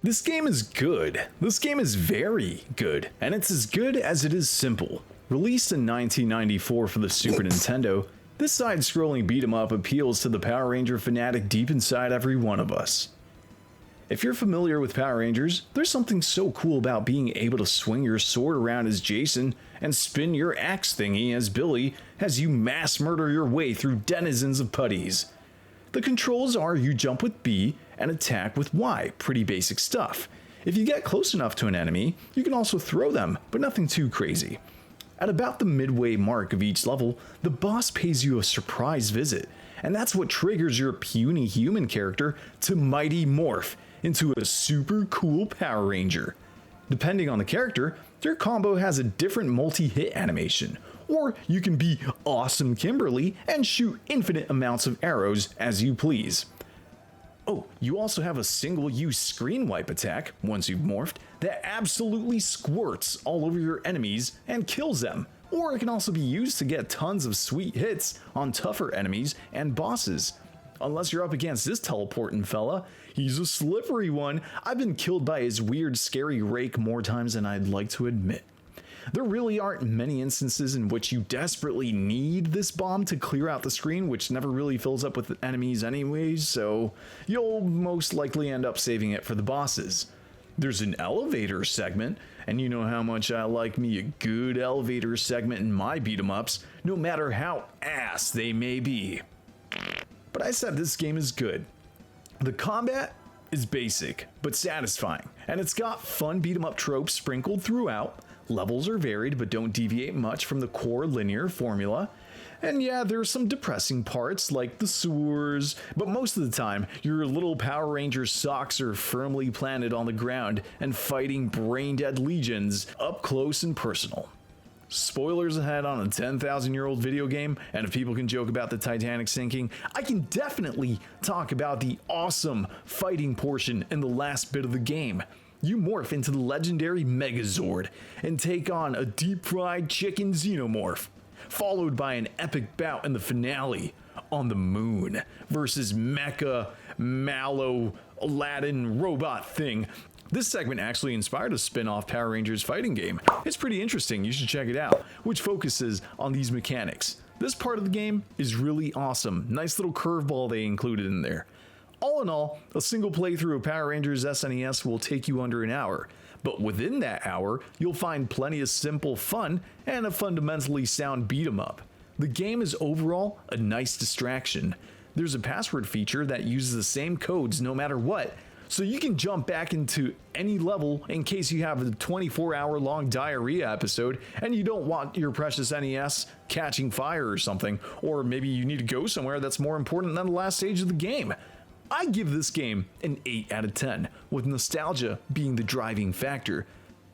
This game is good. This game is very good, and it's as good as it is simple. Released in 1994 for the Super Nintendo, this side-scrolling beat-em-up appeals to the Power Ranger fanatic deep inside every one of us. If you're familiar with Power Rangers, there's something so cool about being able to swing your sword around as Jason and spin your axe thingy as Billy as you mass murder your way through denizens of putties. The controls are you jump with B and attack with Y, pretty basic stuff. If you get close enough to an enemy, you can also throw them, but nothing too crazy. At about the midway mark of each level, the boss pays you a surprise visit, and that's what triggers your puny human character to mighty morph into a super cool Power Ranger. Depending on the character, your combo has a different multi-hit animation, or you can be Awesome Kimberly and shoot infinite amounts of arrows as you please. Oh, you also have a single-use screen wipe attack, once you've morphed, that absolutely squirts all over your enemies and kills them. Or it can also be used to get tons of sweet hits on tougher enemies and bosses. Unless you're up against this teleporting fella, he's a slippery one. I've been killed by his weird scary rake more times than I'd like to admit. There really aren't many instances in which you desperately need this bomb to clear out the screen, which never really fills up with enemies anyways, so you'll most likely end up saving it for the bosses. There's an elevator segment, and you know how much I like me a good elevator segment in my beat-em-ups, no matter how ass they may be. But I said this game is good. The combat is basic, but satisfying, and it's got fun beat-em-up tropes sprinkled throughout. Levels are varied but don't deviate much from the core linear formula. And yeah, there's some depressing parts like the sewers, but most of the time, your little Power Ranger socks are firmly planted on the ground and fighting brain-dead legions up close and personal. Spoilers ahead on a 10,000-year-old video game, and if people can joke about the Titanic sinking, I can definitely talk about the awesome fighting portion in the last bit of the game. You morph into the legendary Megazord and take on a deep-fried chicken xenomorph, followed by an epic bout in the finale on the moon versus Mecha Mallow Aladdin robot thing. This segment actually inspired a spin-off Power Rangers fighting game. It's pretty interesting, you should check it out, which focuses on these mechanics. This part of the game is really awesome. Nice little curveball they included in there. All in all, a single playthrough of Power Rangers SNES will take you under an hour, but within that hour, you'll find plenty of simple fun and a fundamentally sound beat-em-up. The game is overall a nice distraction. There's a password feature that uses the same codes no matter what, so you can jump back into any level in case you have a 24-hour-long diarrhea episode and you don't want your precious NES catching fire or something, or maybe you need to go somewhere that's more important than the last stage of the game. I give this game an 8 out of 10, with nostalgia being the driving factor,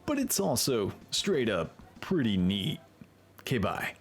but it's also straight up pretty neat. Okay, bye.